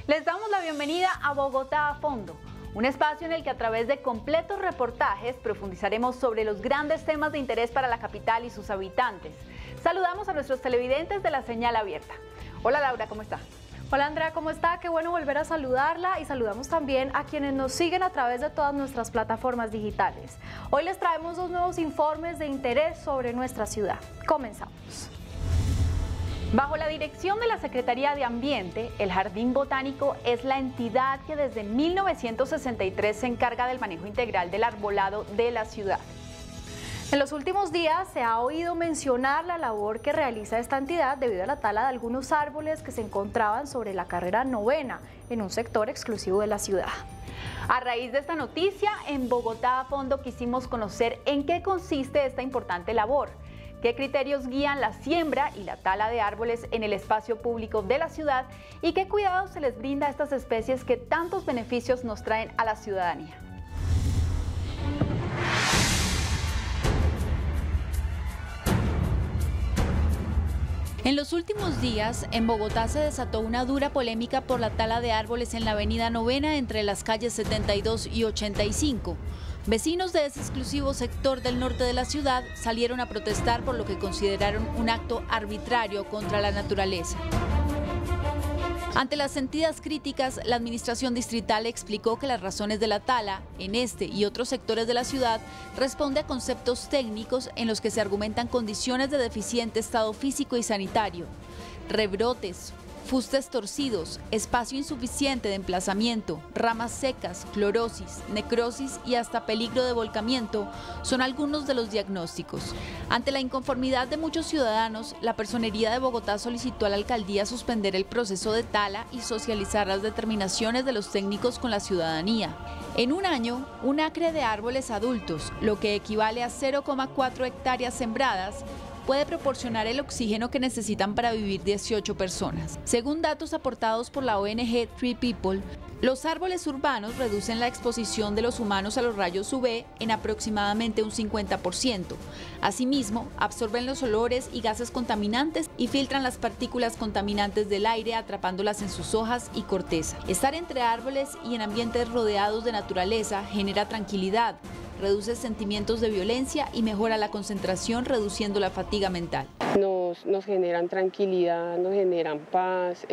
Les damos la bienvenida a Bogotá a Fondo, un espacio en el que a través de completos reportajes profundizaremos sobre los grandes temas de interés para la capital y sus habitantes. Saludamos a nuestros televidentes de la señal abierta. Hola Laura, ¿cómo está? Hola Andrea, ¿cómo está? Qué bueno volver a saludarla y saludamos también a quienes nos siguen a través de todas nuestras plataformas digitales. Hoy les traemos dos nuevos informes de interés sobre nuestra ciudad. Comenzamos. Bajo la dirección de la Secretaría de Ambiente, el Jardín Botánico es la entidad que desde 1963 se encarga del manejo integral del arbolado de la ciudad. En los últimos días se ha oído mencionar la labor que realiza esta entidad debido a la tala de algunos árboles que se encontraban sobre la carrera 9ª en un sector exclusivo de la ciudad. A raíz de esta noticia, en Bogotá a Fondo quisimos conocer en qué consiste esta importante labor, qué criterios guían la siembra y la tala de árboles en el espacio público de la ciudad y qué cuidado se les brinda a estas especies que tantos beneficios nos traen a la ciudadanía. En los últimos días, en Bogotá se desató una dura polémica por la tala de árboles en la avenida 9ª entre las calles 72 y 85. Vecinos de ese exclusivo sector del norte de la ciudad salieron a protestar por lo que consideraron un acto arbitrario contra la naturaleza. Ante las sentidas críticas, la administración distrital explicó que las razones de la tala en este y otros sectores de la ciudad responde a conceptos técnicos en los que se argumentan condiciones de deficiente estado físico y sanitario, rebrotes, fustes torcidos, espacio insuficiente de emplazamiento, ramas secas, clorosis, necrosis y hasta peligro de volcamiento son algunos de los diagnósticos. Ante la inconformidad de muchos ciudadanos, la Personería de Bogotá solicitó a la alcaldía suspender el proceso de tala y socializar las determinaciones de los técnicos con la ciudadanía. En un año, un acre de árboles adultos, lo que equivale a 0,4 hectáreas sembradas, puede proporcionar el oxígeno que necesitan para vivir 18 personas. Según datos aportados por la ONG Tree People, los árboles urbanos reducen la exposición de los humanos a los rayos UV en aproximadamente un 50%. Asimismo, absorben los olores y gases contaminantes y filtran las partículas contaminantes del aire atrapándolas en sus hojas y corteza. Estar entre árboles y en ambientes rodeados de naturaleza genera tranquilidad, reduce sentimientos de violencia y mejora la concentración, reduciendo la fatiga mental. Nos generan tranquilidad, nos generan paz,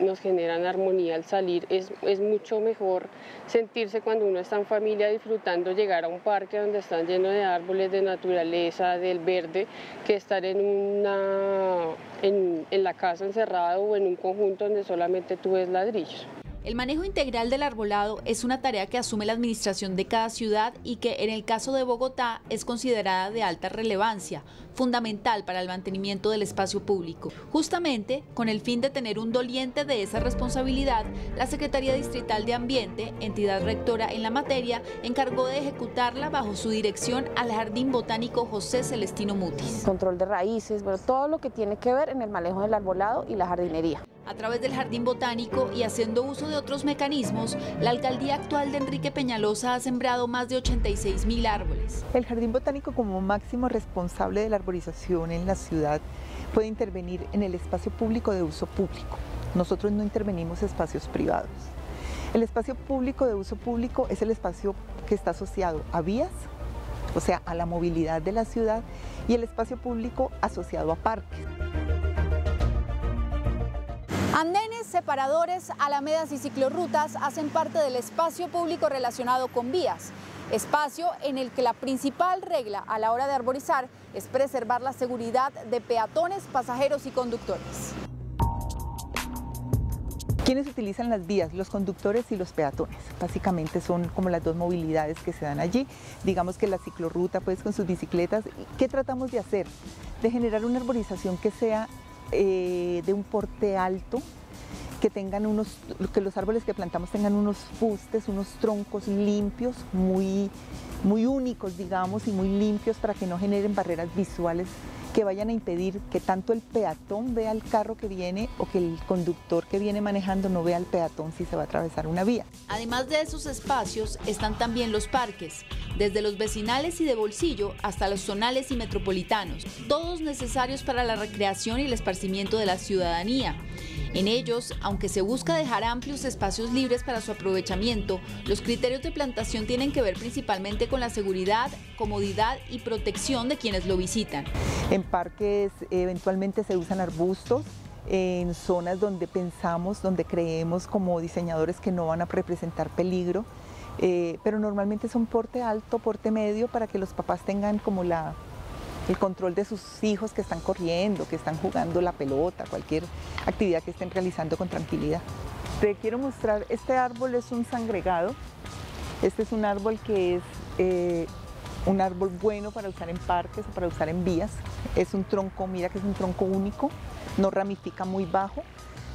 nos generan armonía al salir. Es mucho mejor sentirse cuando uno está en familia disfrutando, llegar a un parque donde están llenos de árboles, de naturaleza, del verde, que estar en la casa encerrado o en un conjunto donde solamente tú ves ladrillos. El manejo integral del arbolado es una tarea que asume la administración de cada ciudad y que en el caso de Bogotá es considerada de alta relevancia, fundamental para el mantenimiento del espacio público. Justamente, con el fin de tener un doliente de esa responsabilidad, la Secretaría Distrital de Ambiente, entidad rectora en la materia, encargó de ejecutarla bajo su dirección al Jardín Botánico José Celestino Mutis. Control de raíces, bueno, todo lo que tiene que ver en el manejo del arbolado y la jardinería. A través del Jardín Botánico y haciendo uso de otros mecanismos, la alcaldía actual de Enrique Peñalosa ha sembrado más de 86.000 árboles. El Jardín Botánico, como máximo responsable de la arborización en la ciudad, puede intervenir en el espacio público de uso público. Nosotros no intervenimos espacios privados. El espacio público de uso público es el espacio que está asociado a vías, o sea, a la movilidad de la ciudad, y el espacio público asociado a parques. Andenes, separadores, alamedas y ciclorrutas hacen parte del espacio público relacionado con vías, espacio en el que la principal regla a la hora de arborizar es preservar la seguridad de peatones, pasajeros y conductores. ¿Quiénes utilizan las vías? Los conductores y los peatones. Básicamente son como las dos movilidades que se dan allí. Digamos que la ciclorruta, pues con sus bicicletas. ¿Qué tratamos de hacer? De generar una arborización que sea de un porte alto, que los árboles que plantamos tengan unos fustes, unos troncos limpios, muy muy únicos, digamos, y muy limpios para que no generen barreras visuales que vayan a impedir que tanto el peatón vea el carro que viene o que el conductor que viene manejando no vea al peatón si se va a atravesar una vía. Además de esos espacios están también los parques, desde los vecinales y de bolsillo hasta los zonales y metropolitanos, todos necesarios para la recreación y el esparcimiento de la ciudadanía. En ellos, aunque se busca dejar amplios espacios libres para su aprovechamiento, los criterios de plantación tienen que ver principalmente con la seguridad, comodidad y protección de quienes lo visitan. En parques eventualmente se usan arbustos, en zonas donde pensamos, donde creemos como diseñadores que no van a representar peligro, pero normalmente son porte alto, porte medio, para que los papás tengan como el control de sus hijos que están corriendo, que están jugando la pelota, cualquier actividad que estén realizando con tranquilidad. Te quiero mostrar, este árbol es un sangregado. Este es un árbol que es un árbol bueno para usar en parques o para usar en vías. Es un tronco, mira que es un tronco único, no ramifica muy bajo.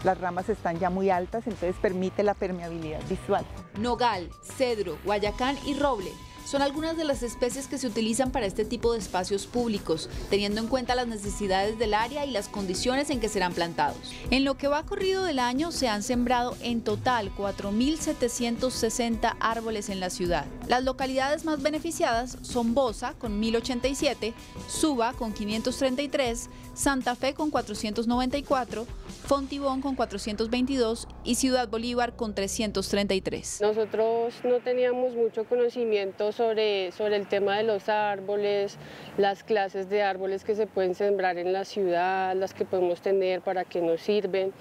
Las ramas están ya muy altas, entonces permite la permeabilidad visual. Nogal, cedro, guayacán y roble son algunas de las especies que se utilizan para este tipo de espacios públicos, teniendo en cuenta las necesidades del área y las condiciones en que serán plantados. En lo que va corrido del año se han sembrado en total 4.760 árboles en la ciudad. Las localidades más beneficiadas son Bosa con 1.087, Suba con 533, Santa Fe con 494, Fontibón con 422 y Ciudad Bolívar con 333. Nosotros no teníamos mucho conocimiento sobre el tema de los árboles, las clases de árboles que se pueden sembrar en la ciudad, las que podemos tener, para qué nos sirven.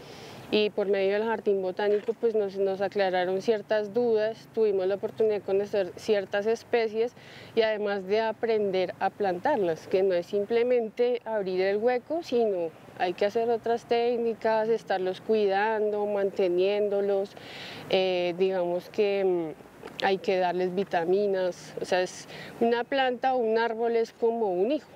Y por medio del Jardín Botánico pues nos aclararon ciertas dudas, tuvimos la oportunidad de conocer ciertas especies y además de aprender a plantarlas, que no es simplemente abrir el hueco, sino hay que hacer otras técnicas, estarlos cuidando, manteniéndolos, digamos que hay que darles vitaminas, o sea, es una planta o un árbol es como un hijo.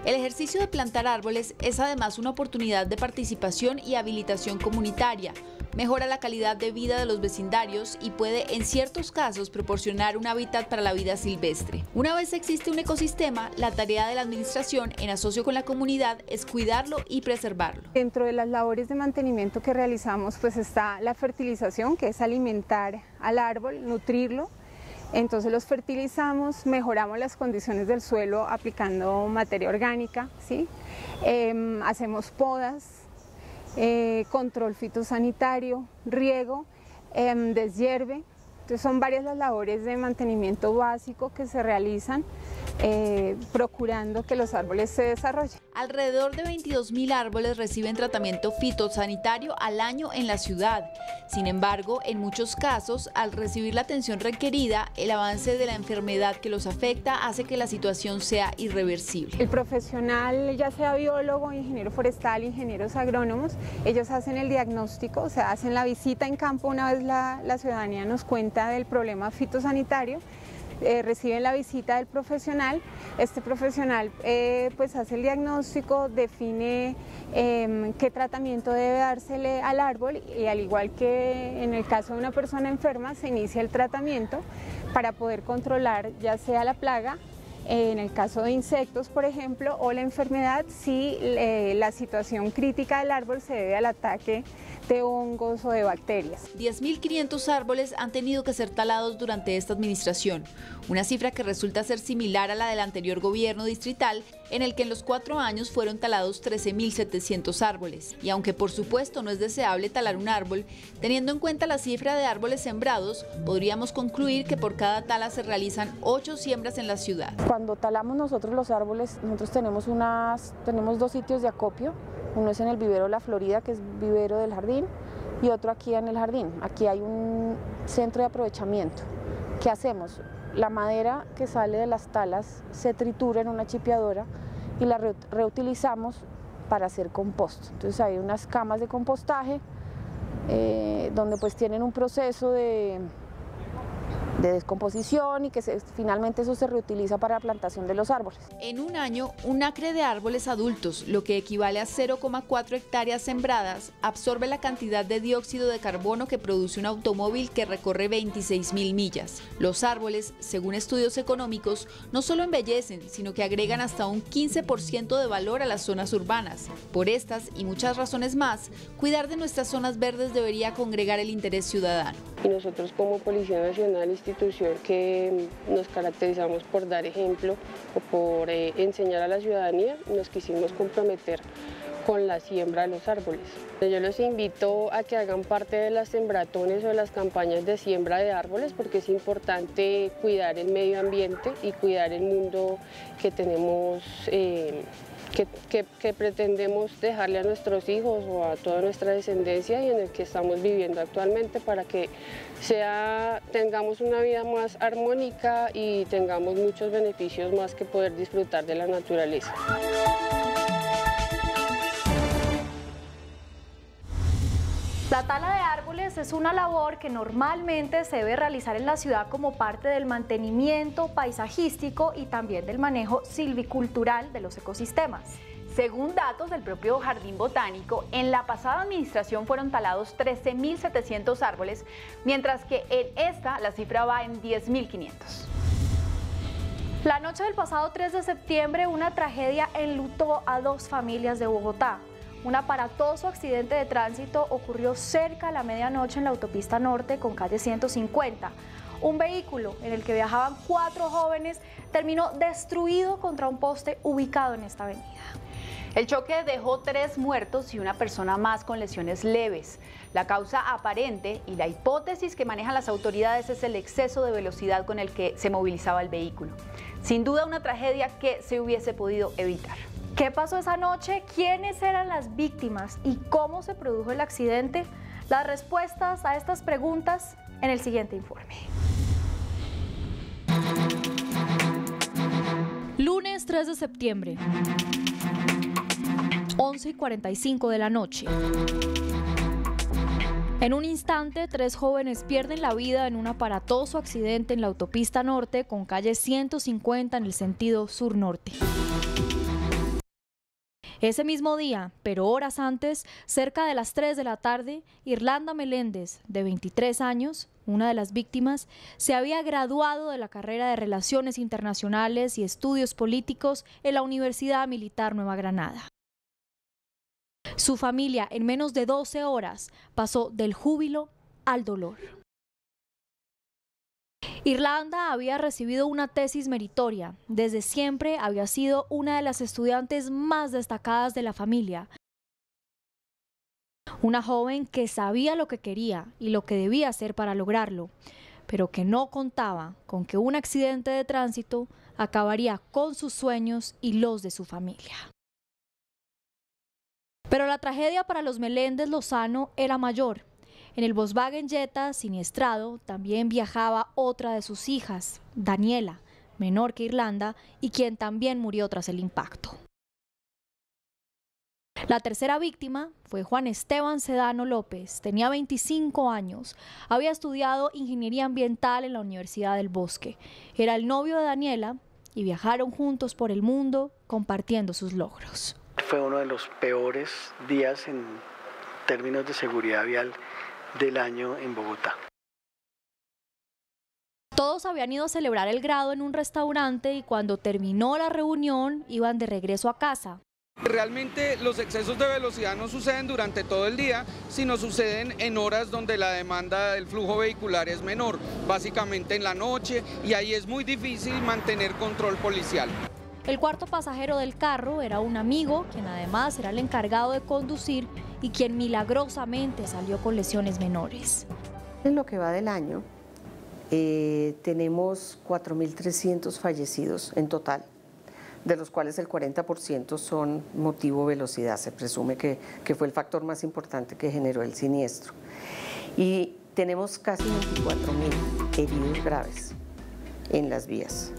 El ejercicio de plantar árboles es además una oportunidad de participación y habilitación comunitaria. Mejora la calidad de vida de los vecindarios y puede, en ciertos casos, proporcionar un hábitat para la vida silvestre. Una vez existe un ecosistema, la tarea de la administración, en asocio con la comunidad, es cuidarlo y preservarlo. Dentro de las labores de mantenimiento que realizamos, pues está la fertilización, que es alimentar al árbol, nutrirlo. Entonces los fertilizamos, mejoramos las condiciones del suelo aplicando materia orgánica, ¿sí? Hacemos podas, control fitosanitario, riego, deshierve. Entonces son varias las labores de mantenimiento básico que se realizan procurando que los árboles se desarrollen. Alrededor de 22.000 árboles reciben tratamiento fitosanitario al año en la ciudad. Sin embargo, en muchos casos, al recibir la atención requerida, el avance de la enfermedad que los afecta hace que la situación sea irreversible. El profesional, ya sea biólogo, ingeniero forestal, ingenieros agrónomos, ellos hacen el diagnóstico, o sea, hacen la visita en campo una vez la ciudadanía nos cuenta del problema fitosanitario. Reciben la visita del profesional, este profesional pues hace el diagnóstico, define qué tratamiento debe dársele al árbol y al igual que en el caso de una persona enferma se inicia el tratamiento para poder controlar ya sea la plaga, en el caso de insectos por ejemplo, o la enfermedad si la situación crítica del árbol se debe al ataque de hongos o de bacterias. 10.500 árboles han tenido que ser talados durante esta administración, una cifra que resulta ser similar a la del anterior gobierno distrital, en el que en los 4 años fueron talados 13.700 árboles. Y aunque por supuesto no es deseable talar un árbol, teniendo en cuenta la cifra de árboles sembrados, podríamos concluir que por cada tala se realizan 8 siembras en la ciudad. Cuando talamos nosotros los árboles, nosotros tenemos 2 sitios de acopio. Uno es en el vivero La Florida, que es vivero del jardín, y otro aquí en el jardín. Aquí hay un centro de aprovechamiento. ¿Qué hacemos? La madera que sale de las talas se tritura en una chipeadora y la reutilizamos para hacer compost. Entonces hay unas camas de compostaje donde pues tienen un proceso de descomposición y que finalmente eso se reutiliza para la plantación de los árboles. En un año, un acre de árboles adultos, lo que equivale a 0,4 hectáreas sembradas, absorbe la cantidad de dióxido de carbono que produce un automóvil que recorre 26.000 millas. Los árboles, según estudios económicos, no solo embellecen, sino que agregan hasta un 15% de valor a las zonas urbanas. Por estas y muchas razones más, cuidar de nuestras zonas verdes debería congregar el interés ciudadano. Y nosotros como Policía Nacional, institución que nos caracterizamos por dar ejemplo o por enseñar a la ciudadanía, nos quisimos comprometer con la siembra de los árboles. Yo los invito a que hagan parte de las sembratones o de las campañas de siembra de árboles porque es importante cuidar el medio ambiente y cuidar el mundo que tenemos, que pretendemos dejarle a nuestros hijos o a toda nuestra descendencia y en el que estamos viviendo actualmente para que tengamos una vida más armónica y tengamos muchos beneficios más que poder disfrutar de la naturaleza. La tala de árboles es una labor que normalmente se debe realizar en la ciudad como parte del mantenimiento paisajístico y también del manejo silvicultural de los ecosistemas. Según datos del propio Jardín Botánico, en la pasada administración fueron talados 13.700 árboles, mientras que en esta la cifra va en 10.500. La noche del pasado 3 de septiembre, una tragedia enlutó a 2 familias de Bogotá. Un aparatoso accidente de tránsito ocurrió cerca a la medianoche en la autopista norte con calle 150. Un vehículo en el que viajaban 4 jóvenes terminó destruido contra un poste ubicado en esta avenida. El choque dejó 3 muertos y una persona más con lesiones leves. La causa aparente y la hipótesis que manejan las autoridades es el exceso de velocidad con el que se movilizaba el vehículo. Sin duda una tragedia que se hubiese podido evitar. ¿Qué pasó esa noche? ¿Quiénes eran las víctimas? ¿Y cómo se produjo el accidente? Las respuestas a estas preguntas en el siguiente informe. Lunes 3 de septiembre, 11:45 de la noche. En un instante, 3 jóvenes pierden la vida en un aparatoso accidente en la autopista norte con calle 150 en el sentido sur-norte. Ese mismo día, pero horas antes, cerca de las 3 de la tarde, Irlanda Meléndez, de 23 años, una de las víctimas, se había graduado de la carrera de Relaciones Internacionales y Estudios Políticos en la Universidad Militar Nueva Granada. Su familia, en menos de 12 horas, pasó del júbilo al dolor. Irlanda había recibido una tesis meritoria. Desde siempre había sido una de las estudiantes más destacadas de la familia. Una joven que sabía lo que quería y lo que debía hacer para lograrlo, pero que no contaba con que un accidente de tránsito acabaría con sus sueños y los de su familia. Pero la tragedia para los Meléndez Lozano era mayor. En el Volkswagen Jetta siniestrado también viajaba otra de sus hijas, Daniela, menor que Irlanda, y quien también murió tras el impacto. La tercera víctima fue Juan Esteban Sedano López, tenía 25 años, había estudiado Ingeniería Ambiental en la Universidad del Bosque, era el novio de Daniela y viajaron juntos por el mundo compartiendo sus logros. Fue uno de los peores días en términos de seguridad vial del año en Bogotá. Todos habían ido a celebrar el grado en un restaurante y cuando terminó la reunión iban de regreso a casa. Realmente los excesos de velocidad no suceden durante todo el día, sino suceden en horas donde la demanda del flujo vehicular es menor, básicamente en la noche, y ahí es muy difícil mantener control policial. El cuarto pasajero del carro era un amigo, quien además era el encargado de conducir y quien milagrosamente salió con lesiones menores. En lo que va del año, tenemos 4.300 fallecidos en total, de los cuales el 40% son motivo velocidad. Se presume que fue el factor más importante que generó el siniestro. Y tenemos casi 24.000 heridos graves en las vías.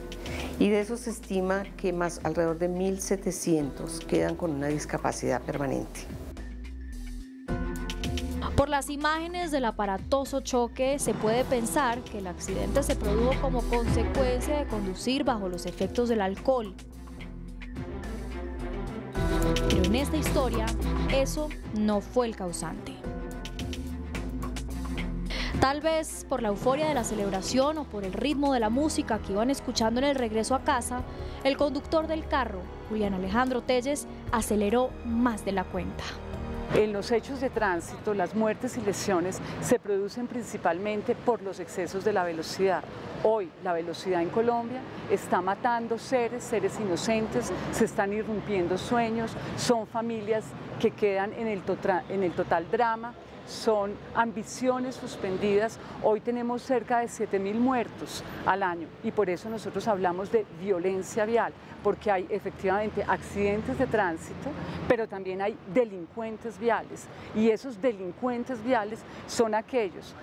Y de eso se estima que alrededor de 1.700 quedan con una discapacidad permanente. Por Por las imágenes del aparatoso choque se puede pensar que el accidente se produjo como consecuencia de conducir bajo los efectos del alcohol. Pero en esta historia, eso no fue el causante. Tal vez por la euforia de la celebración o por el ritmo de la música que iban escuchando en el regreso a casa, el conductor del carro, Julián Alejandro Telles, aceleró más de la cuenta. En los hechos de tránsito, las muertes y lesiones se producen principalmente por los excesos de la velocidad. Hoy la velocidad en Colombia está matando seres inocentes, se están irrumpiendo sueños, son familias que quedan en el total drama, son ambiciones suspendidas. Hoy tenemos cerca de 7.000 muertos al año y por eso nosotros hablamos de violencia vial, porque hay efectivamente accidentes de tránsito, pero también hay delincuentes viales, y esos delincuentes viales son aquellos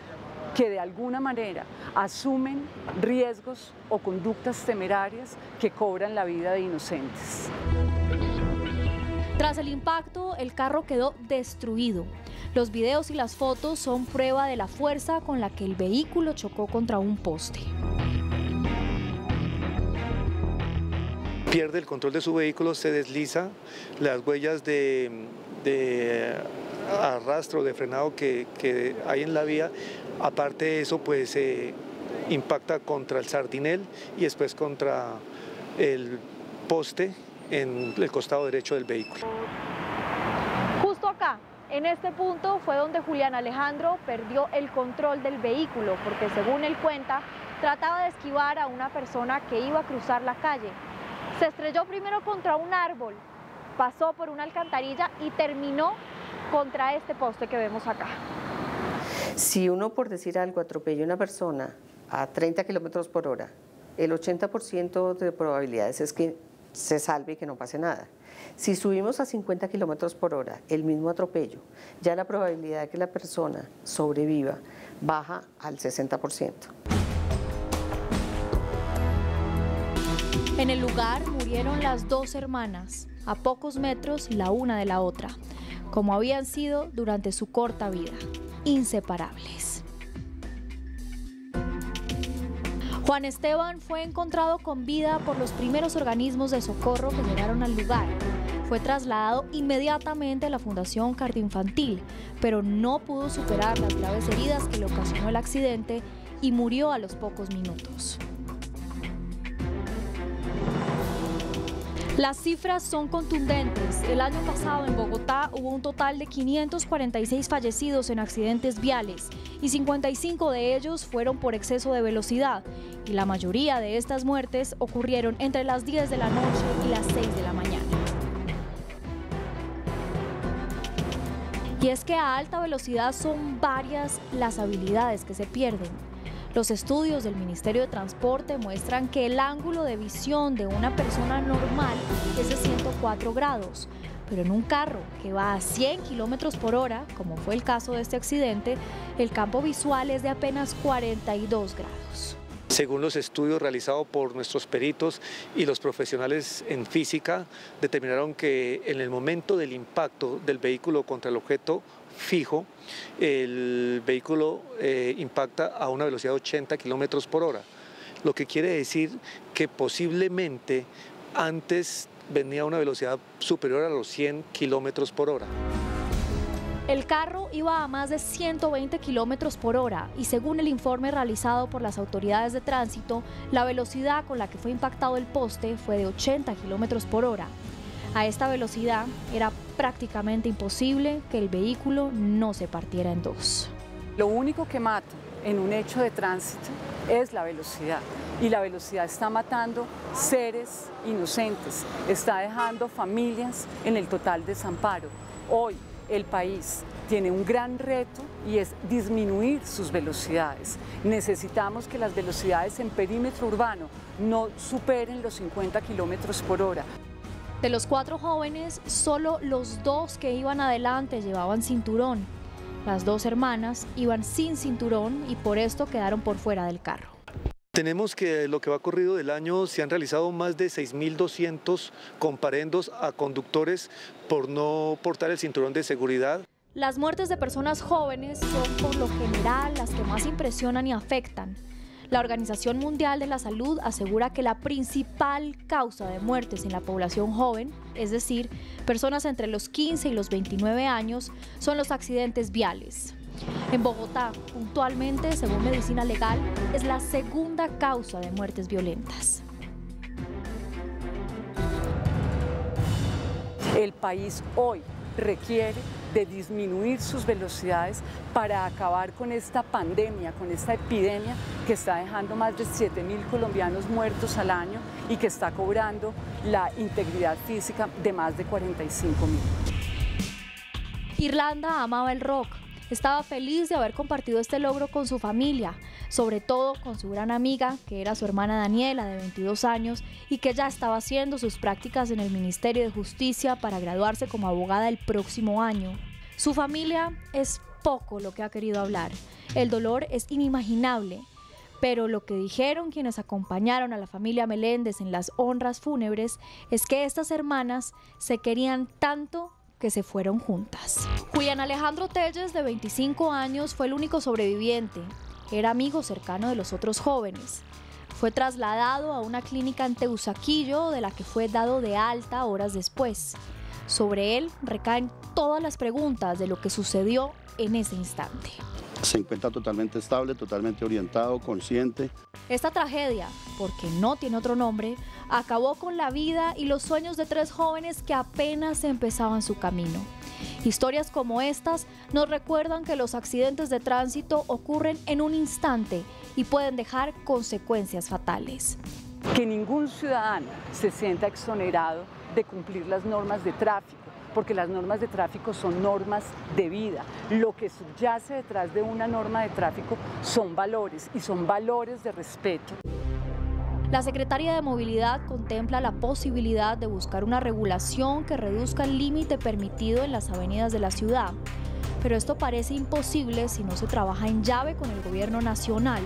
que de alguna manera asumen riesgos o conductas temerarias que cobran la vida de inocentes. Tras el impacto, el carro quedó destruido. Los videos y las fotos son prueba de la fuerza con la que el vehículo chocó contra un poste. Pierde el control de su vehículo, se desliza, las huellas de arrastro, de frenado que hay en la vía, aparte de eso, pues impacta contra el sardinel y después contra el poste en el costado derecho del vehículo. Justo acá, en este punto, fue donde Julián Alejandro perdió el control del vehículo, porque según él cuenta, trataba de esquivar a una persona que iba a cruzar la calle. Se estrelló primero contra un árbol, pasó por una alcantarilla y terminó contra este poste que vemos acá. Si uno, por decir algo, atropella a una persona a 30 kilómetros por hora, el 80% de probabilidades es que se salve y que no pase nada. Si subimos a 50 kilómetros por hora, el mismo atropello, ya la probabilidad de que la persona sobreviva baja al 60%. En el lugar murieron las dos hermanas, a pocos metros la una de la otra, como habían sido durante su corta vida, inseparables. Juan Esteban fue encontrado con vida por los primeros organismos de socorro que llegaron al lugar. Fue trasladado inmediatamente a la Fundación Cardioinfantil, pero no pudo superar las graves heridas que le ocasionó el accidente y murió a los pocos minutos. Las cifras son contundentes. El año pasado en Bogotá hubo un total de 546 fallecidos en accidentes viales y 55 de ellos fueron por exceso de velocidad, y la mayoría de estas muertes ocurrieron entre las 10 de la noche y las 6 de la mañana. Y es que a alta velocidad son varias las habilidades que se pierden. Los estudios del Ministerio de Transporte muestran que el ángulo de visión de una persona normal es de 104 grados, pero en un carro que va a 100 kilómetros por hora, como fue el caso de este accidente, el campo visual es de apenas 42 grados. Según los estudios realizados por nuestros peritos y los profesionales en física, determinaron que en el momento del impacto del vehículo contra el objeto fijo, el vehículo impacta a una velocidad de 80 kilómetros por hora, lo que quiere decir que posiblemente antes venía a una velocidad superior a los 100 kilómetros por hora. El carro iba a más de 120 kilómetros por hora y según el informe realizado por las autoridades de tránsito, la velocidad con la que fue impactado el poste fue de 80 kilómetros por hora. A esta velocidad era prácticamente imposible que el vehículo no se partiera en dos. Lo único que mata en un hecho de tránsito es la velocidad, y la velocidad está matando seres inocentes, está dejando familias en el total desamparo. Hoy el país tiene un gran reto y es disminuir sus velocidades. Necesitamos que las velocidades en perímetro urbano no superen los 50 kilómetros por hora. De los 4 jóvenes, solo los 2 que iban adelante llevaban cinturón. Las 2 hermanas iban sin cinturón y por esto quedaron por fuera del carro. Tenemos que lo que va corrido del año se han realizado más de 6.200 comparendos a conductores por no portar el cinturón de seguridad. las muertes de personas jóvenes son por lo general las que más impresionan y afectan. La Organización Mundial de la Salud asegura que la principal causa de muertes en la población joven, es decir, personas entre los 15 y los 29 años, son los accidentes viales. En Bogotá, puntualmente, según Medicina Legal, es la segunda causa de muertes violentas. El país hoy requiere de disminuir sus velocidades para acabar con esta pandemia, con esta epidemia que está dejando más de 7.000 colombianos muertos al año y que está cobrando la integridad física de más de 45.000. Irlanda amaba el rock. Estaba feliz de haber compartido este logro con su familia, sobre todo con su gran amiga, que era su hermana Daniela, de 22 años, y que ya estaba haciendo sus prácticas en el Ministerio de Justicia para graduarse como abogada el próximo año. Su familia es poco lo que ha querido hablar. El dolor es inimaginable, pero lo que dijeron quienes acompañaron a la familia Meléndez en las honras fúnebres es que estas hermanas se querían tanto que se fueron juntas. Julián Alejandro Telles, de 25 años, fue el único sobreviviente. Era amigo cercano de los otros jóvenes. Fue trasladado a una clínica en Teusaquillo, de la que fue dado de alta horas después. Sobre él recaen todas las preguntas de lo que sucedió en ese instante. Se encuentra totalmente estable, totalmente orientado, consciente. Esta tragedia, porque no tiene otro nombre, acabó con la vida y los sueños de 3 jóvenes que apenas empezaban su camino. Historias como estas nos recuerdan que los accidentes de tránsito ocurren en un instante y pueden dejar consecuencias fatales. Que ningún ciudadano se sienta exonerado de cumplir las normas de tráfico, porque las normas de tráfico son normas de vida. Lo que subyace detrás de una norma de tráfico son valores, y son valores de respeto. La Secretaría de Movilidad contempla la posibilidad de buscar una regulación que reduzca el límite permitido en las avenidas de la ciudad. Pero esto parece imposible si no se trabaja en llave con el gobierno nacional,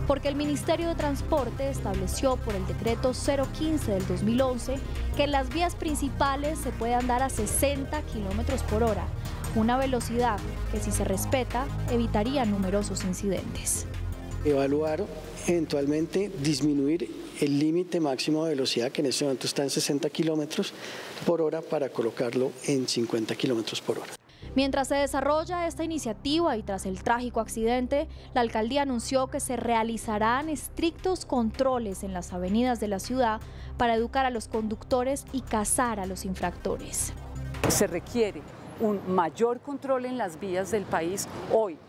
porque el Ministerio de Transporte estableció por el decreto 015 del 2011 que en las vías principales se puede andar a 60 km/h, una velocidad que, si se respeta, evitaría numerosos incidentes. Evaluar eventualmente disminuir el límite máximo de velocidad, que en este momento está en 60 km/h, para colocarlo en 50 km/h. Mientras se desarrolla esta iniciativa y tras el trágico accidente, la alcaldía anunció que se realizarán estrictos controles en las avenidas de la ciudad para educar a los conductores y cazar a los infractores. Se requiere un mayor control en las vías del país. Hoy,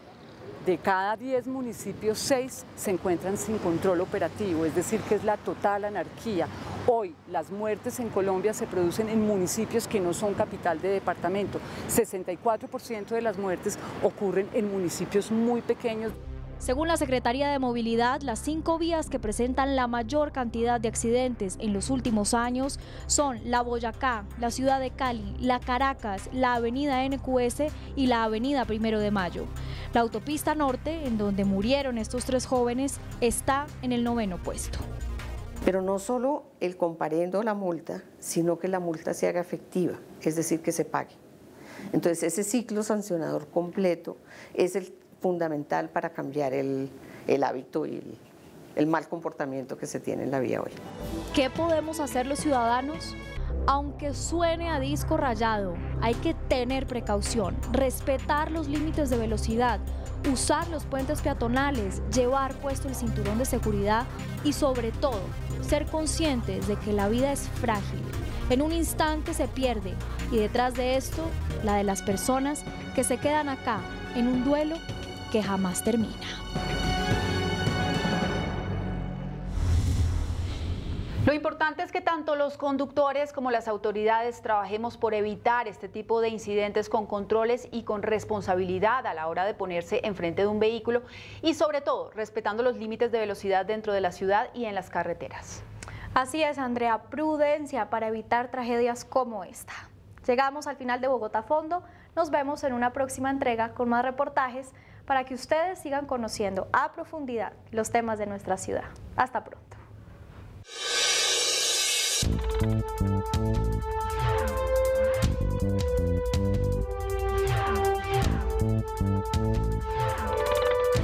de cada 10 municipios, 6 se encuentran sin control operativo, es decir, que es la total anarquía. Hoy las muertes en Colombia se producen en municipios que no son capital de departamento. 64% de las muertes ocurren en municipios muy pequeños. Según la Secretaría de Movilidad, las 5 vías que presentan la mayor cantidad de accidentes en los últimos años son la Boyacá, la ciudad de Cali, la Caracas, la avenida NQS y la avenida 1 de Mayo. La autopista norte, en donde murieron estos 3 jóvenes, está en el 9º puesto. Pero no solo el comparendo la multa, sino que la multa se haga efectiva, es decir, que se pague. Entonces ese ciclo sancionador completo es el fundamental para cambiar el hábito y el mal comportamiento que se tiene en la vía hoy. ¿Qué podemos hacer los ciudadanos? Aunque suene a disco rayado, hay que tener precaución, respetar los límites de velocidad, usar los puentes peatonales, llevar puesto el cinturón de seguridad y, sobre todo, ser conscientes de que la vida es frágil. En un instante se pierde y detrás de esto, la de las personas que se quedan acá en un duelo que jamás termina. Lo importante es que tanto los conductores como las autoridades trabajemos por evitar este tipo de incidentes con controles y con responsabilidad a la hora de ponerse enfrente de un vehículo y, sobre todo, respetando los límites de velocidad dentro de la ciudad y en las carreteras. Así es, Andrea, prudencia para evitar tragedias como esta. Llegamos al final de Bogotá a Fondo. Nos vemos en una próxima entrega con más reportajes para que ustedes sigan conociendo a profundidad los temas de nuestra ciudad. Hasta pronto.